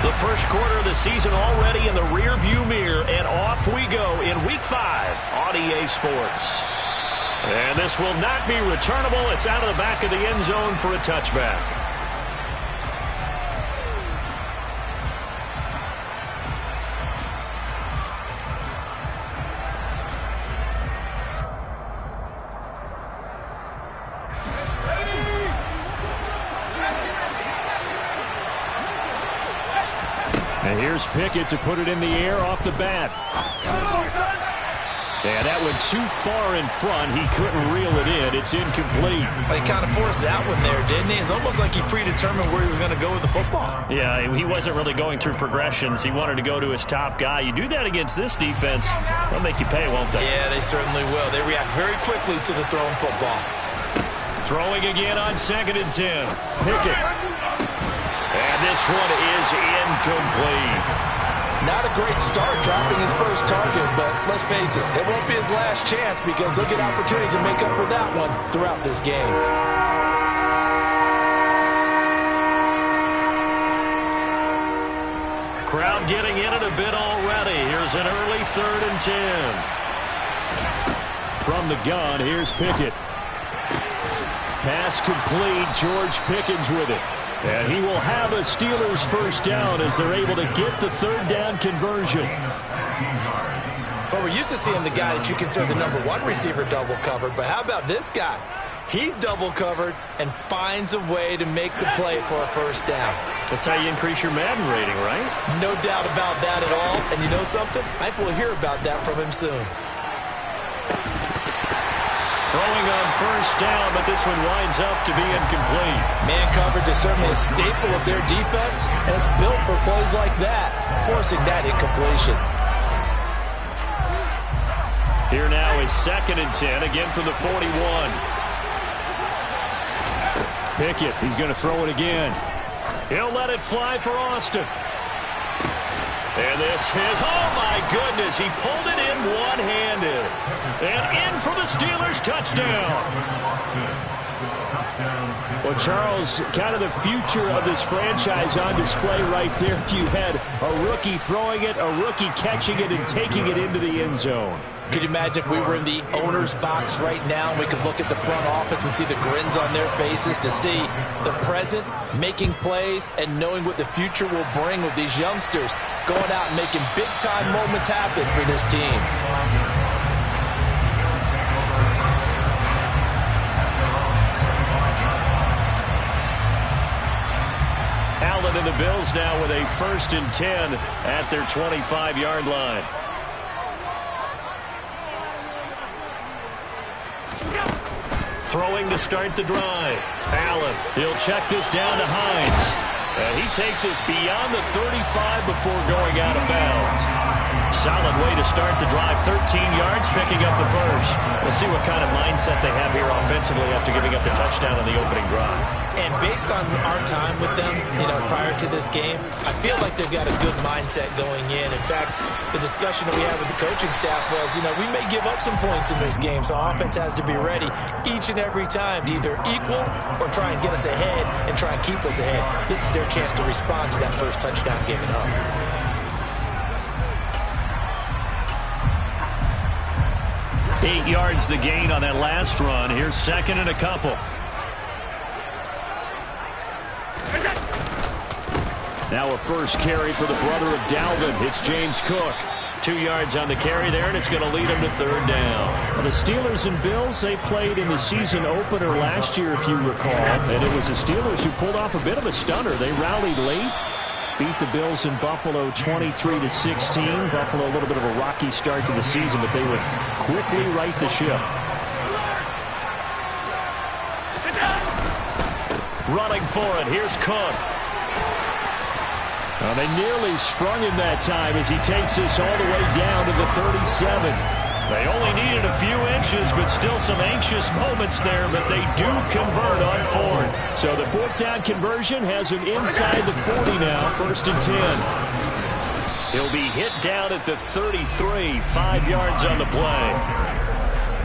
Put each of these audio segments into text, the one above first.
The first quarter of the season already in the rearview mirror, and off we go in Week 5 on EA Sports. And this will not be returnable. It's out of the back of the end zone for a touchback. And here's Pickett to put it in the air off the bat. And that went too far in front. He couldn't reel it in. It's incomplete. He kind of forced that one there, didn't he? It's almost like he predetermined where he was going to go with the football. Yeah, he wasn't really going through progressions. He wanted to go to his top guy. You do that against this defense, they'll make you pay, won't they? Yeah, they certainly will. They react very quickly to the thrown football. Throwing again on 2nd and 10. Pickett. And this one is incomplete. Not a great start dropping his first target, but let's face it, it won't be his last chance because he'll get opportunities to make up for that one throughout this game. Crowd getting in it a bit already. Here's an early 3rd and 10. From the gun, here's Pickett. Pass complete. George Pickens with it. And he will have a Steelers first down as they're able to get the 3rd down conversion. Well, we're used to seeing the guy that you consider the #1 receiver double covered, but how about this guy? He's double covered and finds a way to make the play for a first down. That's how you increase your Madden rating, right? No doubt about that at all. And you know something? I think we'll hear about that from him soon. Throwing on first down, but this one winds up to be incomplete. Man coverage is certainly a staple of their defense, and it's built for plays like that, forcing that incompletion. Here now is 2nd and 10, again from the 41. Pickett, he's going to throw it again. He'll let it fly for Austin. And this is, oh my goodness, he pulled it in one-handed. And in for the Steelers touchdown. Well, Charles, kind of the future of this franchise on display right there. You had a rookie throwing it, a rookie catching it, and taking it into the end zone. Could you imagine if we were in the owner's box right now and we could look at the front office and see the grins on their faces to see the present making plays and knowing what the future will bring with these youngsters going out and making big-time moments happen for this team. Allen and the Bills now with a 1st and 10 at their 25-yard line. Throwing to start the drive. Allen, he'll check this down to Hines. And he takes us beyond the 35 before going out of bounds. Solid way to start the drive. 13 yards, picking up the first. We'll see what kind of mindset they have here offensively after giving up the touchdown on the opening drive. And based on our time with them, prior to this game, I feel like they've got a good mindset going in. In fact, the discussion that we had with the coaching staff was, we may give up some points in this game, so offense has to be ready each and every time to either equal or try and get us ahead and try and keep us ahead. This is their chance to respond to that first touchdown given up. Eight yards the gain on that last run. Here's 2nd and a couple. Now a first carry for the brother of Dalvin. It's James Cook. 2 yards on the carry there, and it's going to lead him to 3rd down. Well, the Steelers and Bills, they played in the season opener last year, if you recall. And it was the Steelers who pulled off a bit of a stunner. They rallied late, beat the Bills in Buffalo 23-16. Buffalo a little bit of a rocky start to the season, but they would quickly right the ship. Running for it, here's Cook. Well, they nearly sprung him that time as he takes this all the way down to the 37. They only needed a few inches, but still some anxious moments there, but they do convert on 4th. So the 4th down conversion has him inside the 40 now, 1st and 10. He'll be hit down at the 33, 5 yards on the play.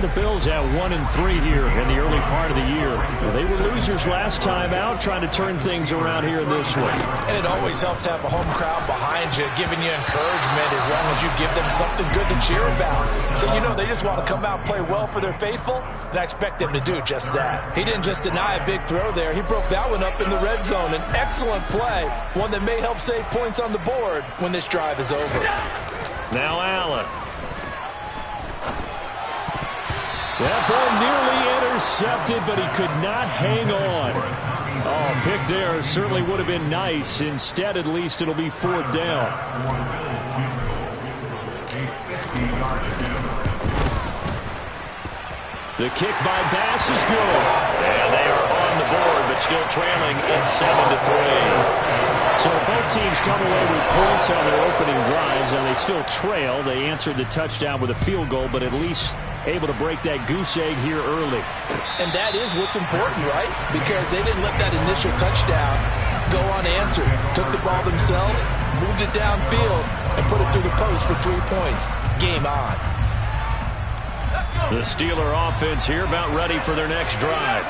The Bills at 1-3 here in the early part of the year. They were losers last time out, trying to turn things around here in this one. And it always helps to have a home crowd behind you, giving you encouragement as long as you give them something good to cheer about. So you know they just want to come out and play well for their faithful, and I expect them to do just that. He didn't just deny a big throw there. He broke that one up in the red zone. An excellent play, one that may help save points on the board when this drive is over. Now Allen. That ball nearly intercepted, but he could not hang on. Oh, pick there certainly would have been nice. Instead, at least, it'll be 4th down. The kick by Bass is good. And they are on the board, but still trailing. It's 7-3. So both teams come away with points on their opening drives, and they still trail. They answered the touchdown with a field goal, but at least able to break that goose egg here early. And that is what's important, right? Because they didn't let that initial touchdown go unanswered. Took the ball themselves, moved it downfield, and put it through the post for 3 points. Game on. The Steeler offense here about ready for their next drive.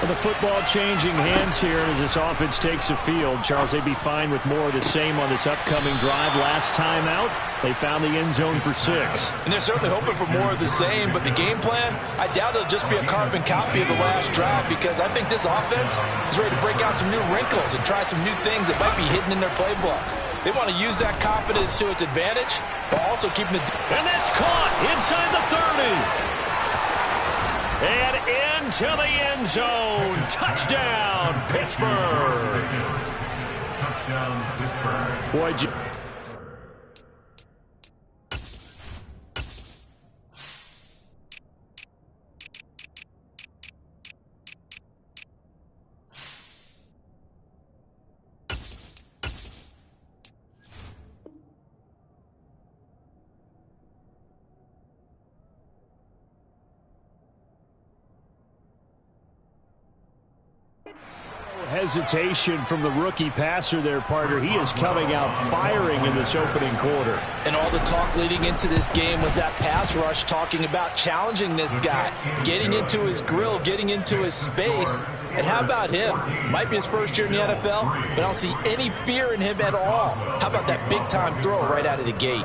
Well, the football changing hands here as this offense takes the field. Charles, they'd be fine with more of the same on this upcoming drive. Last time out, they found the end zone for 6. And they're certainly hoping for more of the same, but the game plan, I doubt it'll just be a carbon copy of the last drive, because I think this offense is ready to break out some new wrinkles and try some new things that might be hidden in their playbook. They want to use that confidence to its advantage, while also keeping it. And that's caught inside the 30. And into the end zone. Touchdown, Pittsburgh. Touchdown, Pittsburgh. Boy, hesitation from the rookie passer there, partner. He is coming out firing in this opening quarter. And all the talk leading into this game was that pass rush, talking about challenging this guy, getting into his grill, getting into his space. And how about him? Might be his first year in the NFL, but I don't see any fear in him at all. How about that big-time throw right out of the gate?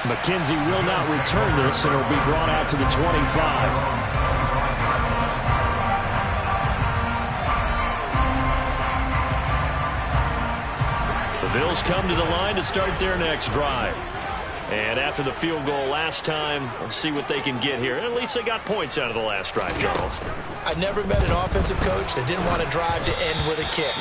McKenzie will not return this, and it'll be brought out to the 25. The Bills come to the line to start their next drive. And after the field goal last time, let's see what they can get here. At least they got points out of the last drive, Charles. I never met an offensive coach that didn't want to drive to end with a kick.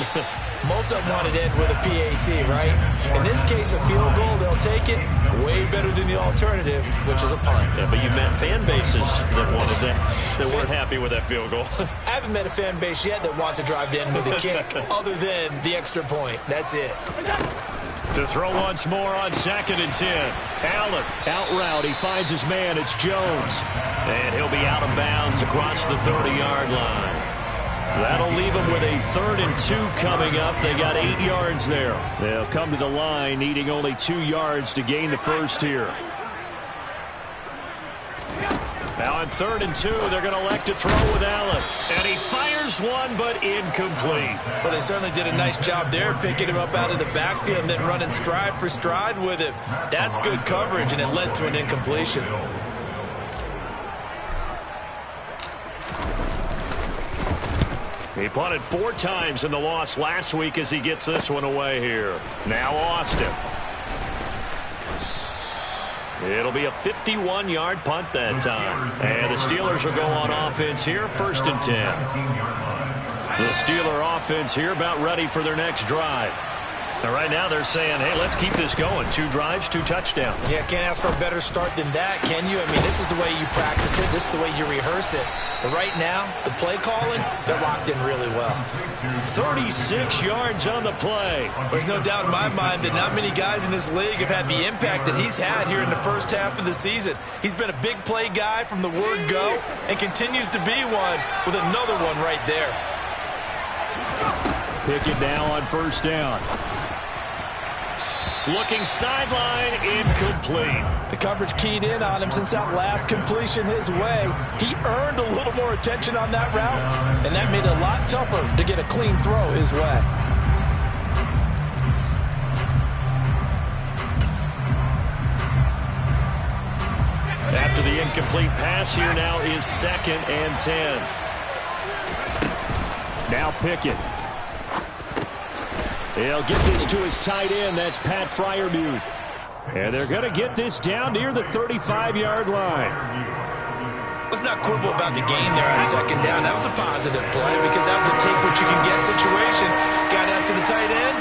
Most of them wanted to end with a PAT, right? In this case, a field goal, they'll take it. Way better than the alternative, which is a punt. Yeah, but you met fan bases that wanted that, that weren't happy with that field goal. I haven't met a fan base yet that wants to drive to end with a kick, other than the extra point. That's it. To throw once more on 2nd and 10. Allen, out route. He finds his man. It's Jones. And he'll be out of bounds across the 30-yard line. That'll leave them with a 3rd and 2 coming up. They got 8 yards there. They'll come to the line needing only 2 yards to gain the first here. Now on 3rd and 2, they're going to elect to throw with Allen. And he fires one, but incomplete. Well, they certainly did a nice job there, picking him up out of the backfield and then running stride for stride with him. That's good coverage, and it led to an incompletion. He punted 4 times in the loss last week as he gets this one away here. Now Austin. It'll be a 51-yard punt that time. And the Steelers will go on offense here, 1st and 10. The Steeler offense here about ready for their next drive. And right now they're saying, hey, let's keep this going. 2 drives, 2 touchdowns. Yeah, can't ask for a better start than that, can you? I mean, this is the way you practice it. This is the way you rehearse it. But right now, the play calling, they're locked in really well. 36 yards on the play. There's no doubt in my mind that not many guys in this league have had the impact that he's had here in the first half of the season. He's been a big play guy from the word go and continues to be one with another one right there. Pick it now on 1st down. Looking sideline, incomplete. The coverage keyed in on him since that last completion his way. He earned a little more attention on that route, and that made it a lot tougher to get a clean throw his way. After the incomplete pass, here now is 2nd and 10. Now Pickett. He'll get this to his tight end. That's Pat Freiermuth. And they're going to get this down near the 35-yard line. Let's not quibble about the gain there on 2nd down. That was a positive play because that was a take-what-you-can-get situation. Got out to the tight end.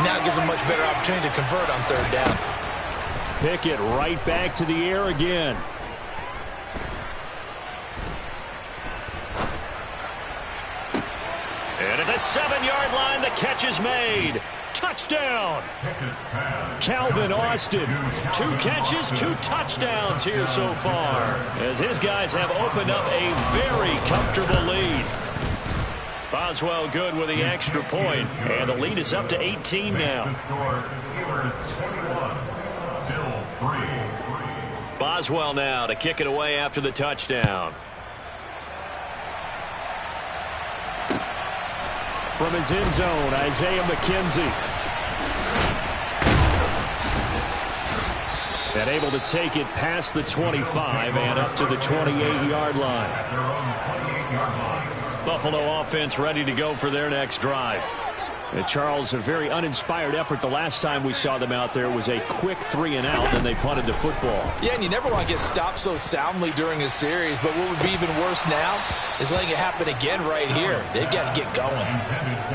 Now it gives a much better opportunity to convert on 3rd down. Pickett right back to the air again. And at the 7-yard line, the catch is made. Touchdown. Calvin Austin. 2 catches, 2 touchdowns here so far, as his guys have opened up a very comfortable lead. Boswell good with the extra point, and the lead is up to 18 now. Boswell now to kick it away after the touchdown. From his end zone, Isaiah McKenzie. And able to take it past the 25 and up to the 28-yard line. Buffalo offense ready to go for their next drive. And Charles, a very uninspired effort. The last time we saw them out there was a quick 3-and-out, and they punted the football. Yeah, and you never want to get stopped so soundly during a series, but what would be even worse now is letting it happen again right here. They've got to get going.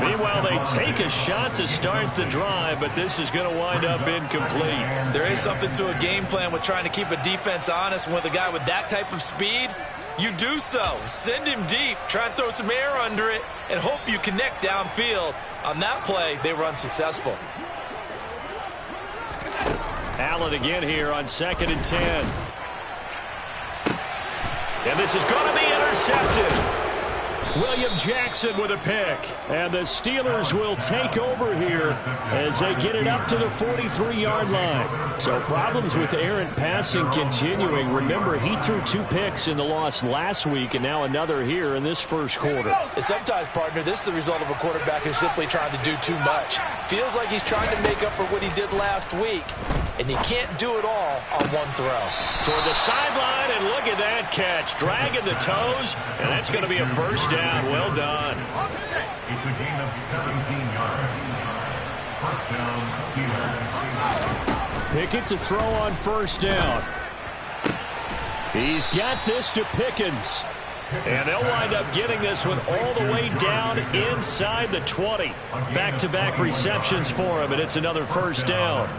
Meanwhile, they take a shot to start the drive, but this is going to wind up incomplete. There is something to a game plan with trying to keep a defense honest. With a guy with that type of speed, you do so. Send him deep, try and throw some air under it, and hope you connect downfield. On that play, they were unsuccessful. Allen again here on 2nd and 10. And this is going to be intercepted. William Jackson with a pick. And the Steelers will take over here as they get it up to the 43-yard line. So problems with errant passing continuing. Remember, he threw 2 picks in the loss last week, and now another here in this first quarter. And sometimes, partner, this is the result of a quarterback who's simply trying to do too much. Feels like he's trying to make up for what he did last week, and he can't do it all on one throw. Toward the sideline, and look at that catch. Dragging the toes, and that's going to be a first down. Well done. It's a gain of 17 yards. First down, Steelers. Pickett to throw on first down. He's got this to Pickens. And they'll wind up getting this one all the way down inside the 20. Back-to-back receptions for him, and it's another first down.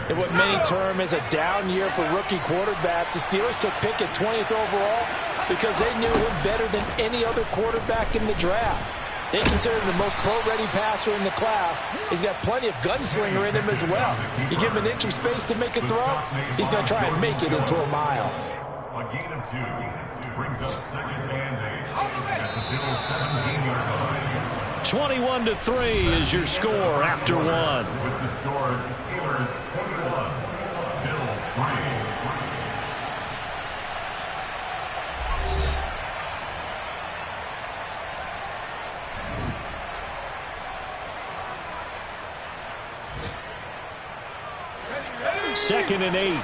In what many term is a down year for rookie quarterbacks, the Steelers took Pickett 20th overall because they knew him better than any other quarterback in the draft. They consider him the most pro-ready passer in the class. He's got plenty of gunslinger in him as well. You give him an inch of space to make a throw, he's going to try and make it into a mile. A gain of 2 brings up 2nd and 8 at the Bills' 17-yard line. 21-3 is your score after 1. With the score, Steelers 21, Bills 3. Second and 8.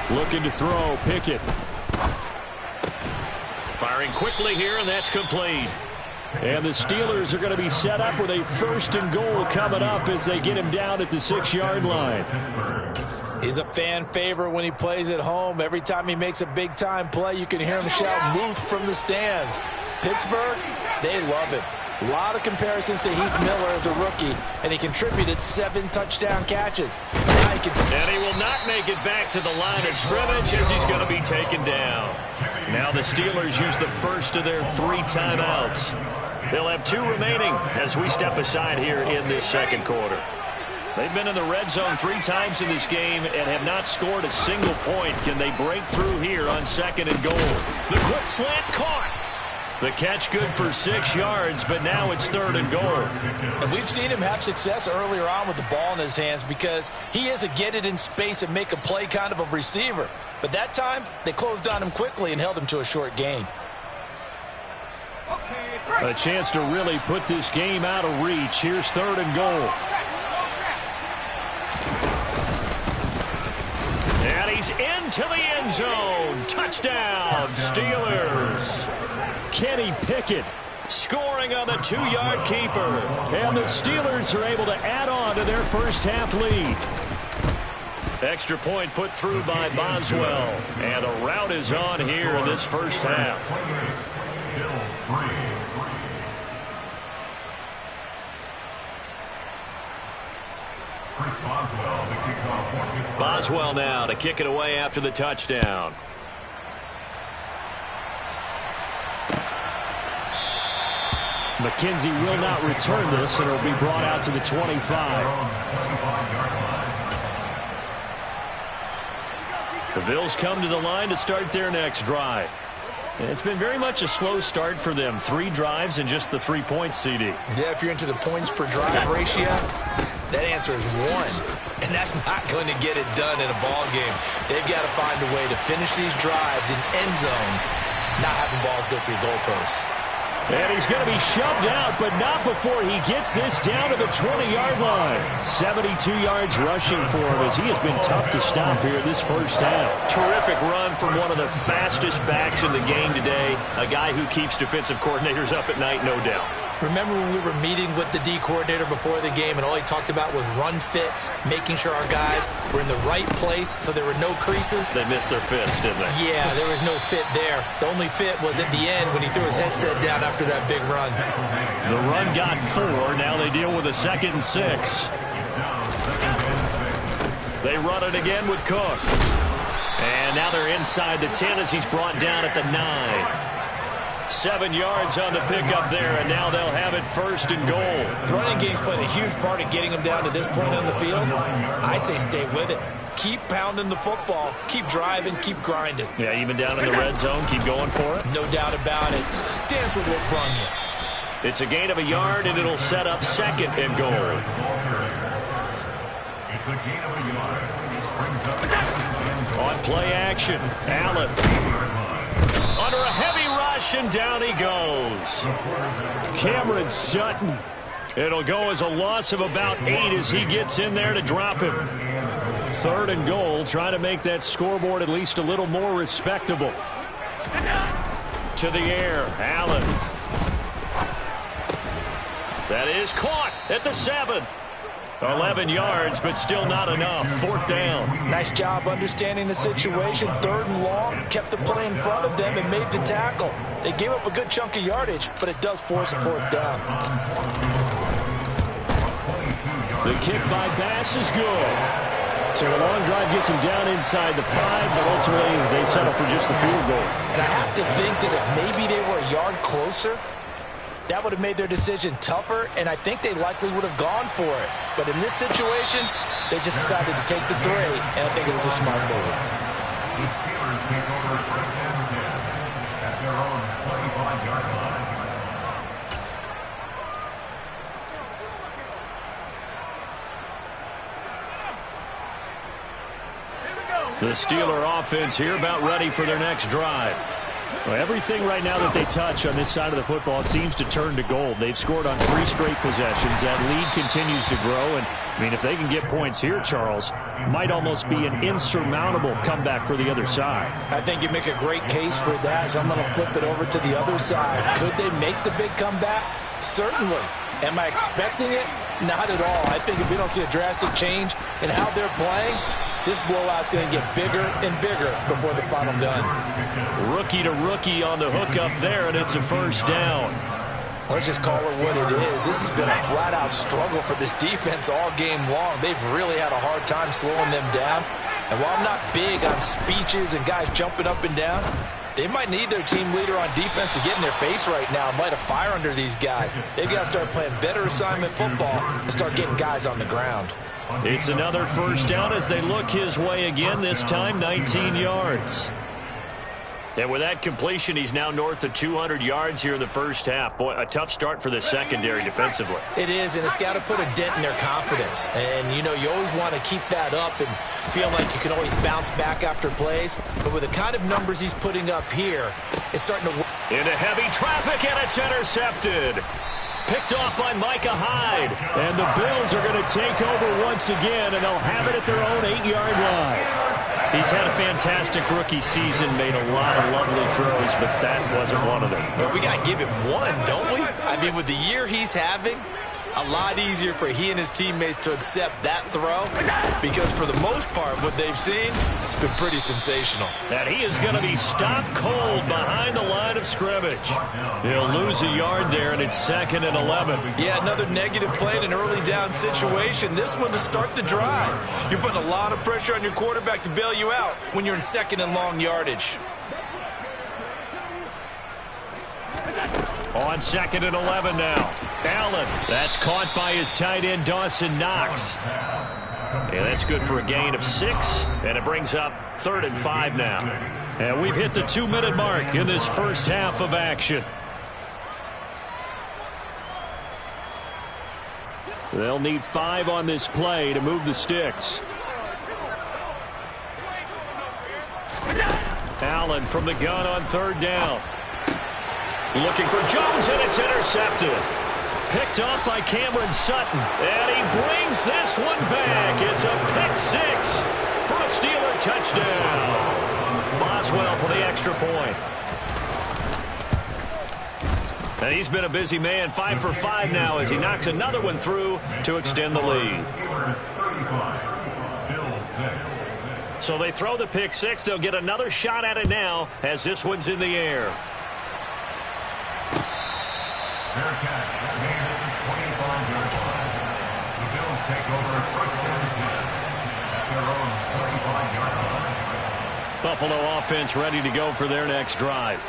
Looking to throw, Pickett. Firing quickly here, and that's complete. And the Steelers are going to be set up with a 1st and goal coming up as they get him down at the 6-yard line. He's a fan favorite when he plays at home. Every time he makes a big-time play, you can hear him shout, "Move" from the stands. Pittsburgh, they love it. A lot of comparisons to Heath Miller as a rookie, and he contributed 7 touchdown catches. And he will not make it back to the line of scrimmage as he's going to be taken down. Now the Steelers use the first of their 3 timeouts. They'll have 2 remaining as we step aside here in this second quarter. They've been in the red zone 3 times in this game and have not scored a single point. Can they break through here on 2nd and goal? The quick slant caught. The catch good for 6 yards, but now it's 3rd and goal. And we've seen him have success earlier on with the ball in his hands because he is a get it in space and make a play kind of a receiver. But that time, they closed on him quickly and held him to a short gain. A chance to really put this game out of reach. Here's 3rd and goal. And he's into the end zone. Touchdown, Steelers. Kenny Pickett scoring on the 2-yard keeper. And the Steelers are able to add on to their first half lead. Extra point put through by Boswell. And a rout is on here in this first half. Boswell now to kick it away after the touchdown. McKenzie will not return this, and it'll be brought out to the 25. The Bills come to the line to start their next drive. And it's been very much a slow start for them. 3 drives and just the 3 points, CD. Yeah, if you're into the points per drive ratio, that answer is 1. And that's not going to get it done in a ball game. They've got to find a way to finish these drives in end zones, not having balls go through goalposts. And he's going to be shoved out, but not before he gets this down to the 20-yard line. 72 yards rushing for him as he has been tough to stop here this first half. Terrific run from one of the fastest backs in the game today. A guy who keeps defensive coordinators up at night, no doubt. Remember when we were meeting with the D coordinator before the game and all he talked about was run fits, making sure our guys were in the right place so there were no creases? They missed their fits, didn't they? Yeah, there was no fit there. The only fit was at the end when he threw his headset down after that big run. The run got 4. Now they deal with a 2nd and 6. They run it again with Cook. And now they're inside the 10 as he's brought down at the 9. 7 yards on the pickup there, and now they'll have it 1st and goal. The running game's played a huge part in getting them down to this point on the field. I say stay with it. Keep pounding the football. Keep driving. Keep grinding. Yeah, even down in the red zone, keep going for it. No doubt about it. Dance with what brung you. It's a gain of a yard, and it'll set up 2nd and goal. It's a gain of a yard. Brings up on play action, Allen. Under a heavy rush, and down he goes. Cameron Sutton. It'll go as a loss of about 8 as he gets in there to drop him. 3rd and goal, trying to make that scoreboard at least a little more respectable. To the air, Allen. That is caught at the 7. 11 yards, but still not enough. 4th down. Nice job understanding the situation. 3rd and long, kept the play in front of them and made the tackle. They gave up a good chunk of yardage, but it does force a 4th down. The kick by Bass is good. So a long drive gets him down inside the 5, but ultimately they settle for just the field goal. And I have to think that if maybe they were a yard closer, that would have made their decision tougher, and I think they likely would have gone for it. But in this situation, they just decided to take the 3, and I think it was a smart move. The Steelers take over 1st and 10 at their own 25-yard line. The Steeler offense here about ready for their next drive. Well, everything right now that they touch on this side of the football, it seems to turn to gold. They've scored on 3 straight possessions. That lead continues to grow. And, I mean, if they can get points here, Charles, might almost be an insurmountable comeback for the other side. I think you make a great case for that, so I'm going to flip it over to the other side. Could they make the big comeback? Certainly. Am I expecting it? Not at all. I think if we don't see a drastic change in how they're playing, this blowout's going to get bigger and bigger before the final done. Rookie to rookie on the hook up there, and it's a 1st down. Let's just call it what it is. This has been a flat-out struggle for this defense all game long. They've really had a hard time slowing them down. And while I'm not big on speeches and guys jumping up and down, they might need their team leader on defense to get in their face right now and light a fire under these guys. They've got to start playing better assignment football and start getting guys on the ground. It's another 1st down as they look his way again, this time 19 yards. And with that completion, he's now north of 200 yards here in the first half. Boy, a tough start for the secondary defensively. It is, and it's got to put a dent in their confidence. And, you know, you always want to keep that up and feel like you can always bounce back after plays. But with the kind of numbers he's putting up here, it's starting to work. Into heavy traffic, and it's intercepted. Picked off by Micah Hyde. And the Bills are going to take over once again, and they'll have it at their own 8-yard line. He's had a fantastic rookie season, made a lot of lovely throws, but that wasn't one of them. But we got to give him one, don't we? I mean, with the year he's having, a lot easier for he and his teammates to accept that throw, because for the most part, what they've seen, it's been pretty sensational. And he is going to be stopped cold behind the line of scrimmage. He'll lose a yard there, and it's 2nd and 11. Yeah, another negative play in an early down situation. This one to start the drive. You're putting a lot of pressure on your quarterback to bail you out when you're in 2nd and long yardage. On 2nd and 11 now. Allen, that's caught by his tight end, Dawson Knox. Yeah, that's good for a gain of 6, and it brings up 3rd and 5 now. And we've hit the 2-minute mark in this first half of action. They'll need 5 on this play to move the sticks. Allen from the gun on 3rd down. Looking for Jones, and it's intercepted. Picked off by Cameron Sutton. And he brings this one back. It's a pick-6 for a Steeler touchdown. Boswell for the extra point. And he's been a busy man, 5 for 5 now as he knocks another one through to extend the lead. So they throw the pick-6. They'll get another shot at it now as this one's in the air. Fair catch. Gain at the 25-yard line. The Bills take over 1st and 10 at their own 25-yard line. Buffalo offense ready to go for their next drive.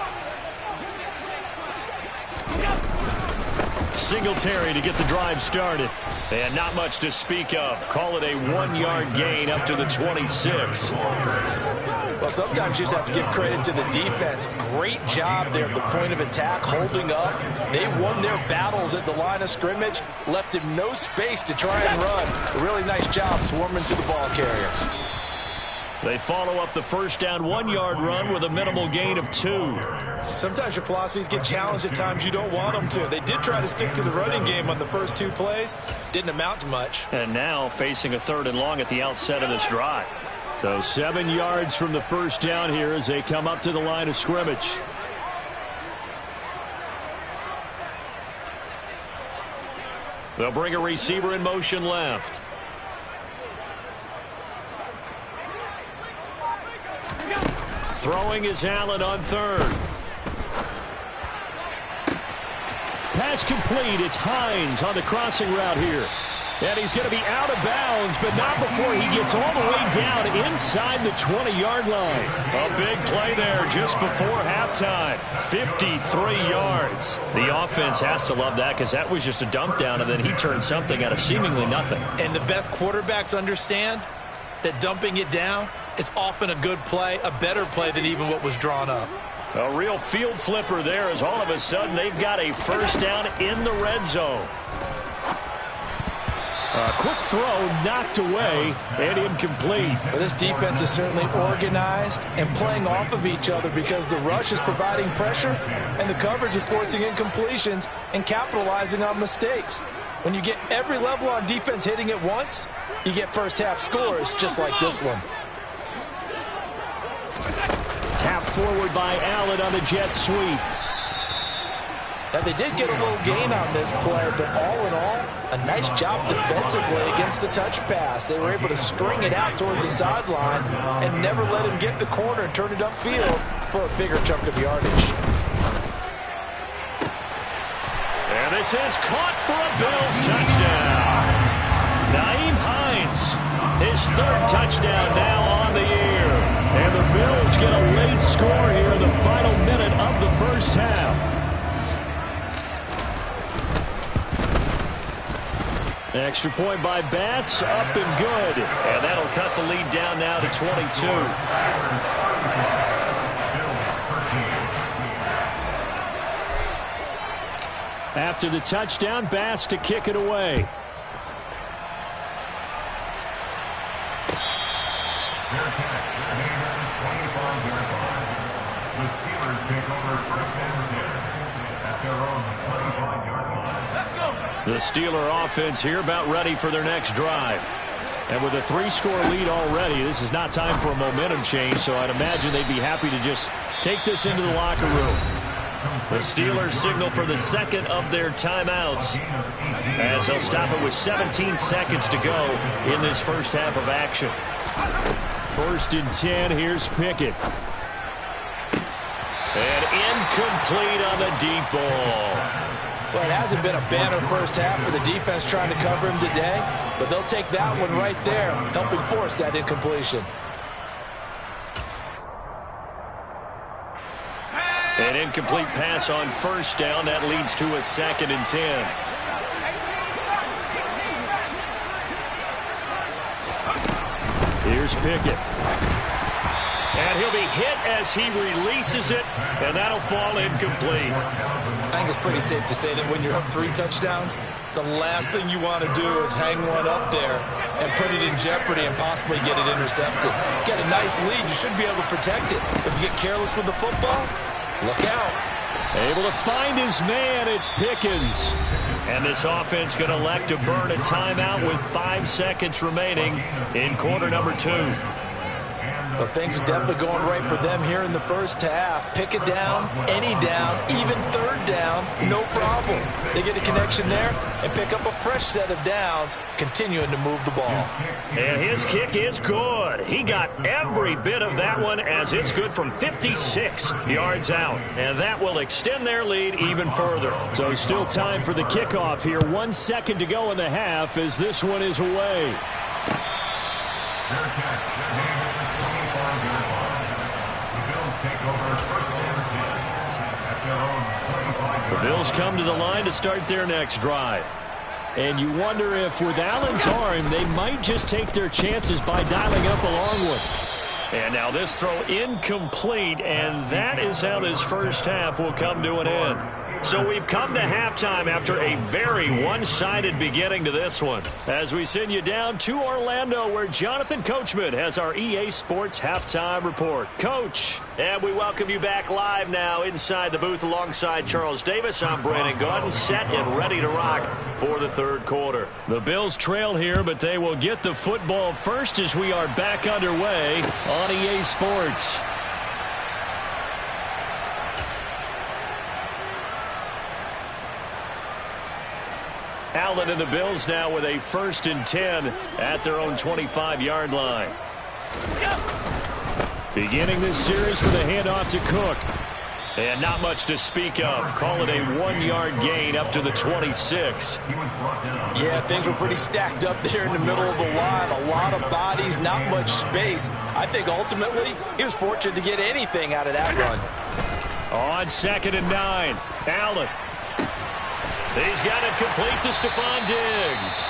Singletary to get the drive started. And not much to speak of. Call it a 1-yard gain up to the 26. Well, sometimes you just have to give credit to the defense. Great job there at the point of attack, holding up. They won their battles at the line of scrimmage, left him no space to try and run. A really nice job swarming to the ball carrier. They follow up the first down 1-yard run with a minimal gain of 2. Sometimes your philosophies get challenged at times you don't want them to. They did try to stick to the running game on the first 2 plays. Didn't amount to much. And now facing a 3rd and long at the outset of this drive. So 7 yards from the first down here as they come up to the line of scrimmage. They'll bring a receiver in motion left. Throwing is Allen on 3rd. Pass complete. It's Hines on the crossing route here. And he's going to be out of bounds, but not before he gets all the way down inside the 20-yard line. A big play there just before halftime. 53 yards. The offense has to love that because that was just a dump down, and then he turned something out of seemingly nothing. And the best quarterbacks understand that dumping it down is often a good play, a better play than even what was drawn up. A real field flipper there as all of a sudden they've got a first down in the red zone. A quick throw knocked away and incomplete. Well, this defense is certainly organized and playing off of each other because the rush is providing pressure and the coverage is forcing incompletions and capitalizing on mistakes. When you get every level on defense hitting at once, you get first half scores just like this one. Tapped forward by Allen on the jet sweep. Now, they did get a little gain on this play, but all in all, a nice job defensively against the touch pass. They were able to string it out towards the sideline and never let him get the corner and turn it upfield for a bigger chunk of yardage. And this is caught for a Bills touchdown. Nyheim Hines, his 3rd touchdown now on the year. And the Bills get a late score here in the final minute of the first half. Extra point by Bass, up and good. And that'll cut the lead down now to 22. After the touchdown, Bass to kick it away. Fair catch. Gainer, 25-yard line. The Steelers take over first and 10 at their own 25-yard line. Let's go. The Steeler offense here about ready for their next drive. And with a 3-score lead already, this is not time for a momentum change, so I'd imagine they'd be happy to just take this into the locker room. The Steelers signal for the second of their timeouts as they'll stop it with 17 seconds to go in this first half of action. 1st and 10, here's Pickett. And incomplete on the deep ball. Well, it hasn't been a banner first half for the defense trying to cover him today, but they'll take that one right there, helping force that incompletion. An incomplete pass on 1st down. That leads to a 2nd and 10. Here's Pickett. And he'll be hit as he releases it, and that'll fall incomplete. I think it's pretty safe to say that when you're up 3 touchdowns, the last thing you want to do is hang one up there and put it in jeopardy and possibly get it intercepted. Get a nice lead, you should be able to protect it. If you get careless with the football, look out. Able to find his man, it's Pickens. And this offense going to elect to burn a timeout with 5 seconds remaining in quarter number 2. Well, things are definitely going right for them here in the first half. Pick it down, any down, even 3rd down, no problem. They get a connection there and pick up a fresh set of downs, continuing to move the ball. And his kick is good. He got every bit of that one as it's good from 56 yards out. And that will extend their lead even further. So still time for the kickoff here. 1 second to go in the half as this one is away. Fair catch. Gainer, 25-yard line. The Bills take over first and 10 at their own 25-yard line. The Bills come to the line to start their next drive. And you wonder if with Allen's arm, they might just take their chances by dialing up a long one. And now this throw incomplete, and that is how this first half will come to an end. So we've come to halftime after a very one-sided beginning to this one. As we send you down to Orlando, where Jonathan Coachman has our EA Sports Halftime Report. Coach, and we welcome you back live now inside the booth alongside Charles Davis. I'm Brandon Gaudin, set and ready to rock for the 3rd quarter. The Bills trail here, but they will get the football first as we are back underway on EA Sports. Allen and the Bills now with a 1st and 10 at their own 25-yard line. Beginning this series with a handoff to Cook. And not much to speak of. Call it a 1-yard gain up to the 26. Yeah, things were pretty stacked up there in the middle of the line. A lot of bodies, not much space. I think ultimately he was fortunate to get anything out of that run. On 2nd and 9, Allen. He's got it complete to Stephon Diggs.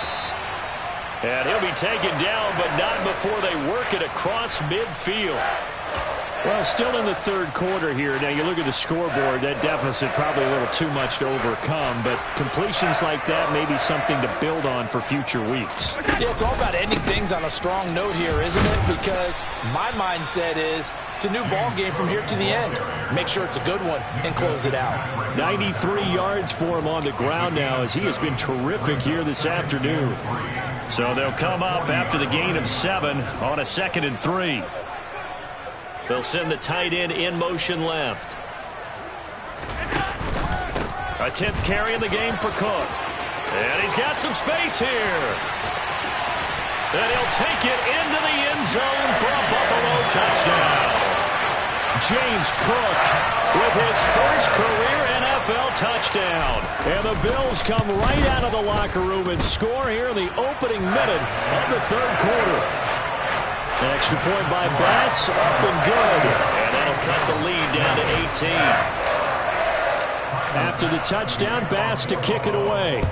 And he'll be taken down, but not before they work it across midfield. Well, still in the 3rd quarter here. Now, you look at the scoreboard, that deficit probably a little too much to overcome, but completions like that may be something to build on for future weeks. Yeah, it's all about ending things on a strong note here, isn't it? Because my mindset is it's a new ball game from here to the end. Make sure it's a good one and close it out. 93 yards for him on the ground now as he has been terrific here this afternoon. So they'll come up after the gain of 7 on a 2nd and 3. They'll send the tight end in motion left. A 10th carry in the game for Cook. And he's got some space here. And he'll take it into the end zone for a Buffalo touchdown. James Cook with his first career NFL touchdown. And the Bills come right out of the locker room and score here in the opening minute of the 3rd quarter. An extra point by Bass, up and good. And that'll cut the lead down to 18. After the touchdown, Bass to kick it away.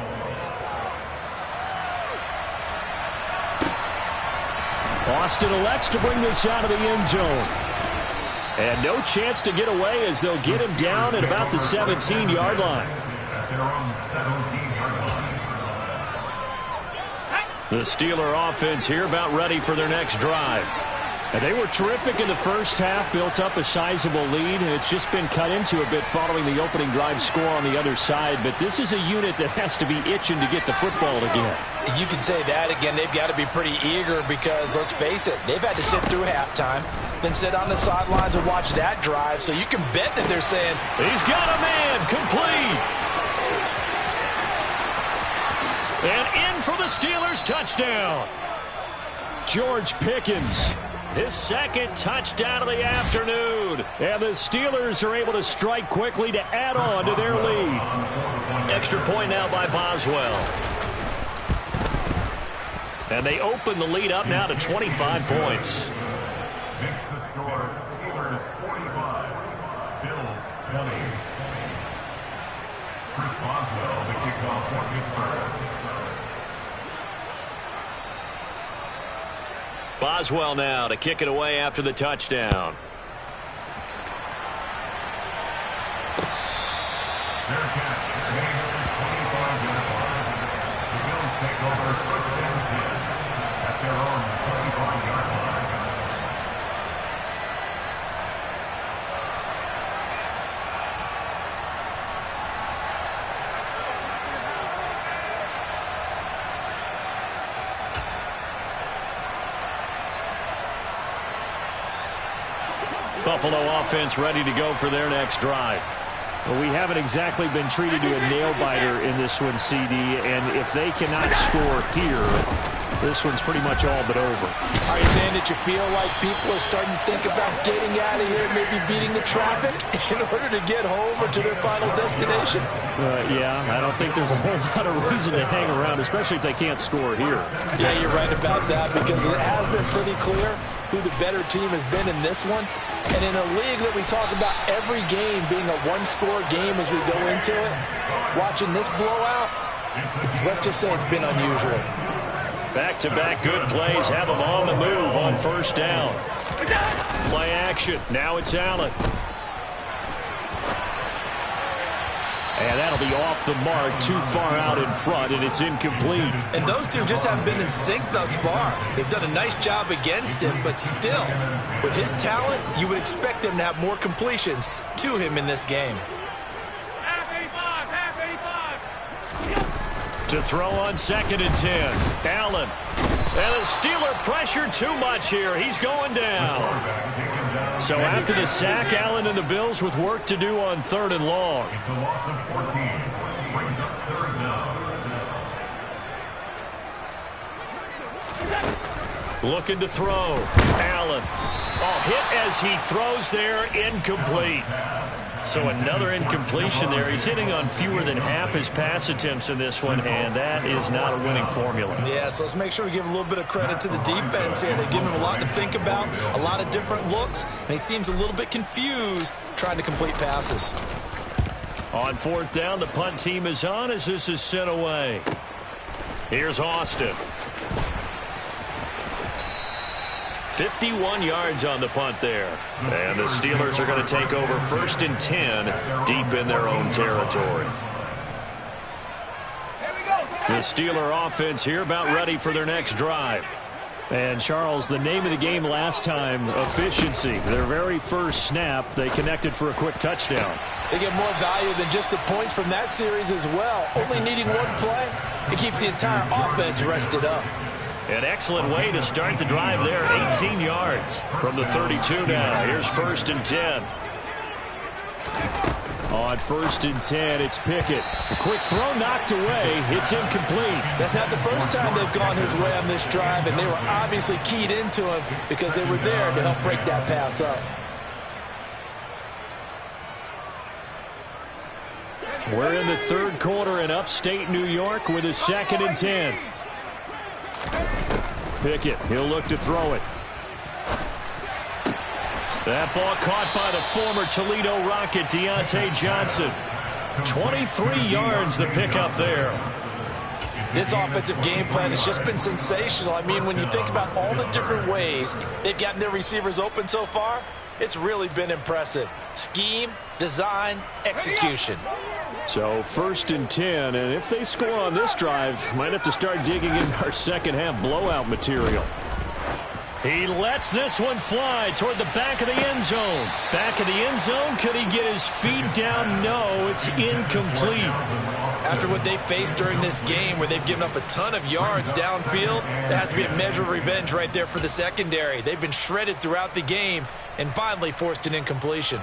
Austin elects to bring this out of the end zone. And no chance to get away as they'll get him down at about the 17-yard line. their own 17-yard line. The Steeler offense here about ready for their next drive. And they were terrific in the first half, built up a sizable lead, and it's just been cut into a bit following the opening drive score on the other side. But this is a unit that has to be itching to get the football again. You can say that again. They've got to be pretty eager because, let's face it, they've had to sit through halftime, then sit on the sidelines and watch that drive. So you can bet that they're saying, he's got a man, complete. And in for the Steelers, touchdown. George Pickens, his second touchdown of the afternoon. And the Steelers are able to strike quickly to add on to their lead. Extra point now by Boswell. And they open the lead up now to 25 points. Makes the score Steelers 45, Bills 20. Chris Boswell, the kickoff for Pittsburgh. Boswell now to kick it away after the touchdown. Their catch, made at the 25-yard line. The Bills take over first and 10 at their own 25-yard line. Buffalo offense ready to go for their next drive. Well, we haven't exactly been treated to a nail-biter in this one, CD, and if they cannot score here, this one's pretty much all but over. are you saying that you feel like people are starting to think about getting out of here, maybe beating the traffic in order to get home or to their final destination? Yeah, I don't think there's a whole lot of reason to hang around, especially if they can't score here. Yeah, you're right about that because it has been pretty clear who the better team has been in this one. And in a league that we talk about every game being a one-score game as we go into it, watching this blowout, let's just say it's been unusual. Back-to-back good plays have them on the move on first down. Play action. Now it's Allen. And that'll be off the mark, too far out in front, and it's incomplete. And those two just haven't been in sync thus far. They've done a nice job against him, but still, with his talent, you would expect him to have more completions to him in this game. To throw on 2nd and 10. Allen. And the Steeler pressure too much here. He's going down. So after the sack, Allen and the Bills with work to do on 3rd and long. It's a loss of 14. Brings up 3rd down. Looking to throw. Allen. Oh, hit as he throws there. Incomplete. So another incompletion there. He's hitting on fewer than half his pass attempts in this one, and that is not a winning formula. Yeah, so let's make sure we give a little bit of credit to the defense here. They've given him a lot to think about, a lot of different looks, and he seems a little bit confused trying to complete passes. On 4th down, the punt team is on as this is sent away. Here's Austin. 51 yards on the punt there. And the Steelers are going to take over 1st and 10 deep in their own territory. The Steeler offense here about ready for their next drive. And, Charles, the name of the game last time, efficiency. Their very first snap, they connected for a quick touchdown. They get more value than just the points from that series as well. Only needing one play, it keeps the entire offense rested up. An excellent way to start the drive there. 18 yards from the 32 now. Here's 1st and 10. On 1st and 10, it's Pickett. A quick throw knocked away. It's incomplete. That's not the first time they've gone his way on this drive, and they were obviously keyed into him because they were there to help break that pass up. We're in the 3rd quarter in upstate New York with a 2nd and 10. Pickett, he'll look to throw it. That ball caught by the former Toledo Rocket, Deontay Johnson. 23 yards the pickup there. This offensive game plan has just been sensational. I mean, when you think about all the different ways they've gotten their receivers open so far, it's really been impressive. Scheme, design, execution. So 1st and 10, and if they score on this drive, might have to start digging in our second half blowout material. He lets this one fly toward the back of the end zone. Back of the end zone, could he get his feet down? No, it's incomplete. After what they faced during this game where they've given up a ton of yards downfield, there has to be a measure of revenge right there for the secondary. They've been shredded throughout the game and finally forced an incompletion.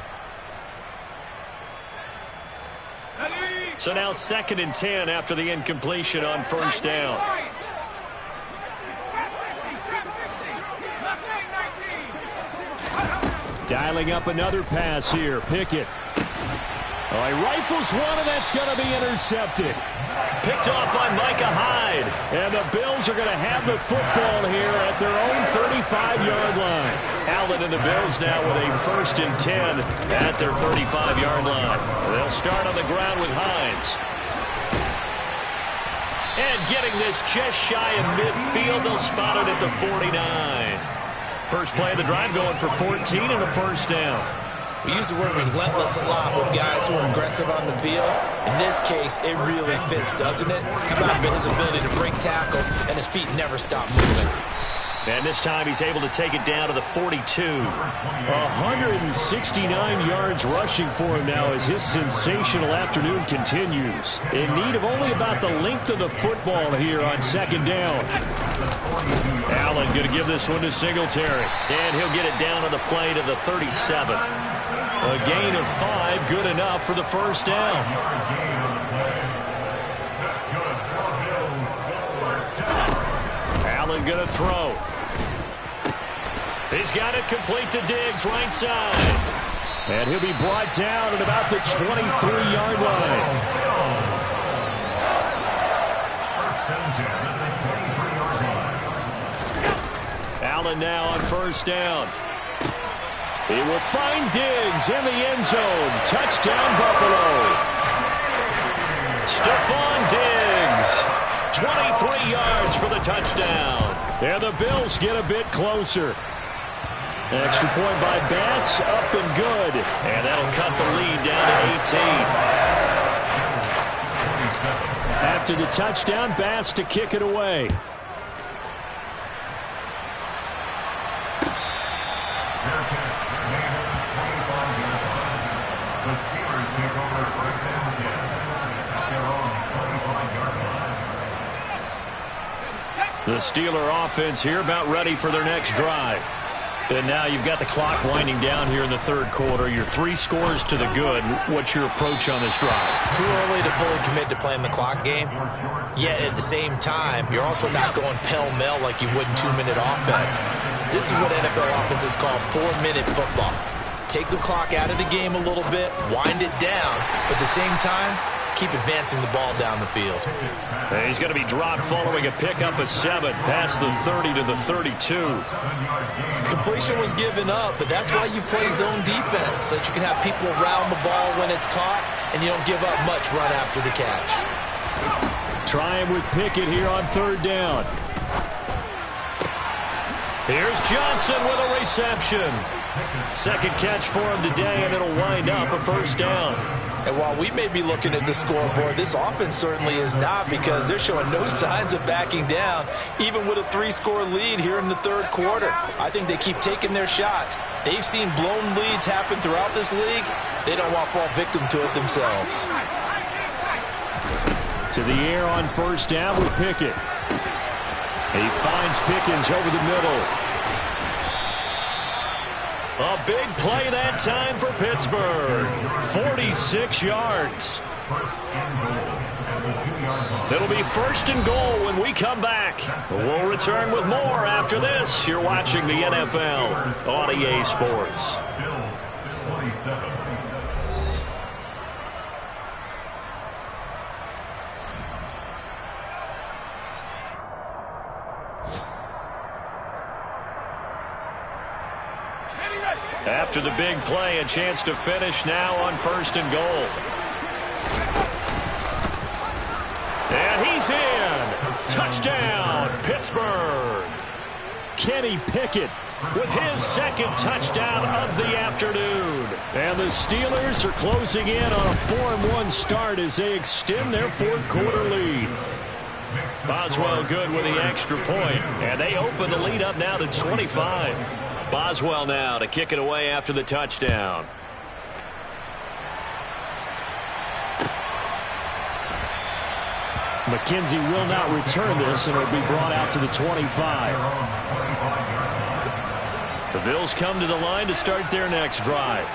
So now 2nd and 10 after the incompletion on 1st down. Dialing up another pass here. Pickett. Oh, he rifles one, and that's going to be intercepted. Picked off by Micah Hyde. And the Bills are going to have the football here at their own 35-yard line. Allen and the Bills now with a 1st and 10 at their 35-yard line. They'll start on the ground with Hines. And getting this just shy of midfield, they'll spot it at the 49. First play of the drive going for 14 and a 1st down. We use the word relentless a lot with guys who are aggressive on the field. In this case, it really fits, doesn't it? How about his ability to break tackles and his feet never stop moving? And this time he's able to take it down to the 42. 169 yards rushing for him now as his sensational afternoon continues. In need of only about the length of the football here on 2nd down. Allen going to give this one to Singletary. And he'll get it down on the play to the 37. A gain of 5, good enough for the 1st down. Allen going to throw. He's got it complete to Diggs, right side. And he'll be brought down at about the 23-yard line. Allen now on 1st down. He will find Diggs in the end zone. Touchdown, Buffalo. Stephon Diggs, 23 yards for the touchdown. And the Bills get a bit closer. Extra point by Bass, up and good. And that'll cut the lead down to 18. After the touchdown, Bass to kick it away. The Steeler offense here about ready for their next drive. And now you've got the clock winding down here in the 3rd quarter. You're 3 scores to the good. What's your approach on this drive? Too early to fully commit to playing the clock game. Yet at the same time, you're also not going pell-mell like you would in 2-minute offense. This is what NFL offenses call 4-minute football. Take the clock out of the game a little bit, wind it down, but at the same time, keep advancing the ball down the field. And he's going to be dropped following a pickup of 7 past the 30 to the 32. Completion was given up, but that's why you play zone defense, so that you can have people around the ball when it's caught, and you don't give up much run after the catch. Trying with Pickett here on 3rd down. Here's Johnson with a reception. 2nd catch for him today, and it'll wind up a 1st down. And while we may be looking at the scoreboard, this offense certainly is not, because they're showing no signs of backing down, even with a 3-score lead here in the 3rd quarter. I think they keep taking their shots. They've seen blown leads happen throughout this league. They don't want to fall victim to it themselves. To the air on 1st down with Pickett. He finds Pickens over the middle. A big play that time for Pittsburgh. 46 yards. It'll be 1st and goal when we come back. We'll return with more after this. You're watching the NFL on EA Sports. After the big play, a chance to finish now on 1st and goal. And he's in. Touchdown, Pittsburgh. Kenny Pickett with his 2nd touchdown of the afternoon. And the Steelers are closing in on a 4-1 start as they extend their fourth quarter lead. Boswell good with the extra point, and they open the lead up now to 25. Boswell now to kick it away after the touchdown. McKenzie will not return this, and it'll be brought out to the 25. The Bills come to the line to start their next drive.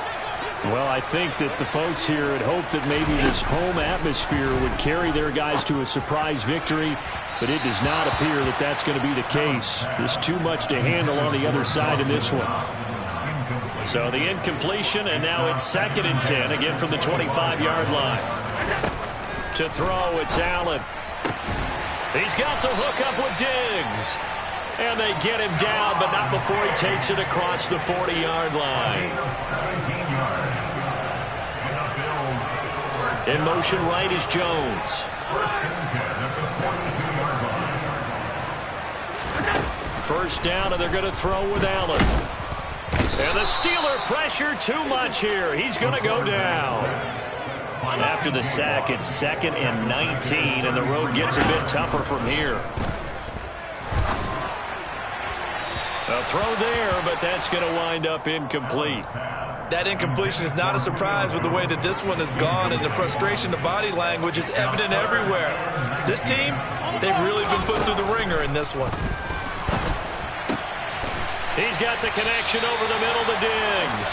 Well, I think that the folks here had hoped that maybe this home atmosphere would carry their guys to a surprise victory, but it does not appear that that's going to be the case. There's too much to handle on the other side in this one. So the incompletion, and now it's 2nd and 10, again from the 25-yard line. To throw, it's Allen. He's got the hook up with Diggs. And they get him down, but not before he takes it across the 40-yard line. In motion right is Jones. First down, and they're going to throw with Allen. And the Steeler pressure too much here. He's going to go down. After the sack, it's 2nd and 19, and the road gets a bit tougher from here. A throw there, but that's going to wind up incomplete. That incompletion is not a surprise with the way that this one has gone, and the frustration, the body language is evident everywhere. This team, they've really been put through the ringer in this one. He's got the connection over the middle to Diggs.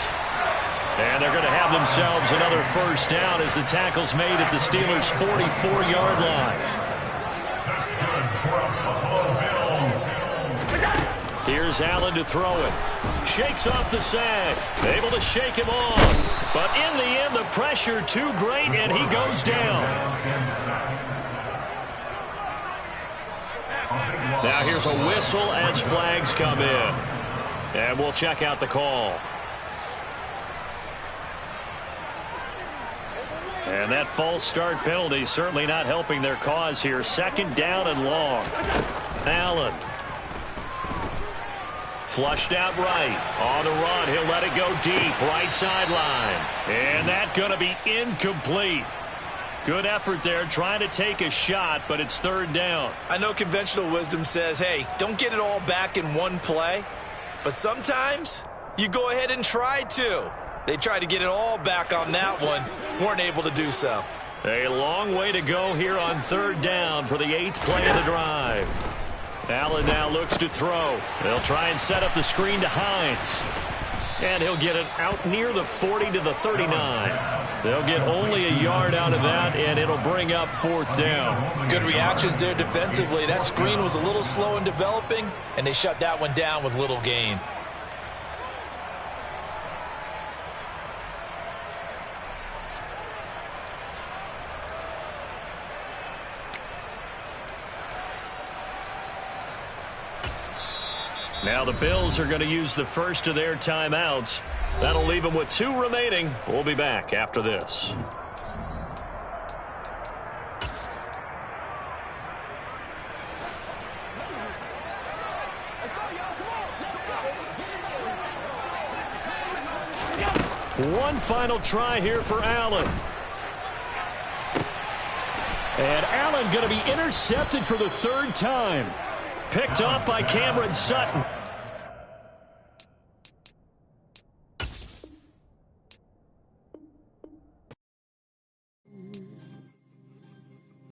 And they're going to have themselves another first down as the tackle's made at the Steelers' 44-yard line. Here's Allen to throw it. Shakes off the sag. Able to shake him off. But in the end, the pressure too great, and he goes down. Now here's a whistle as flags come in. And we'll check out the call. And that false start penalty certainly not helping their cause here. 2nd down and long. Allen. Flushed out right. On the run, he'll let it go deep. Right sideline. And that's going to be incomplete. Good effort there trying to take a shot, but it's 3rd down. I know conventional wisdom says, hey, don't get it all back in one play. But sometimes you go ahead and try to. They tried to get it all back on that one. Weren't able to do so. A long way to go here on 3rd down for the 8th play of the drive. Allen now looks to throw. They'll try and set up the screen to Hines. And he'll get it out near the 40 to the 39. They'll get only a yard out of that, and it'll bring up 4th down. Good reactions there defensively. That screen was a little slow in developing, and they shut that one down with little gain. Now the Bills are going to use the first of their timeouts. That'll leave them with 2 remaining. We'll be back after this. One final try here for Allen. And Allen going to be intercepted for the 3rd time. Picked off by Cameron Sutton.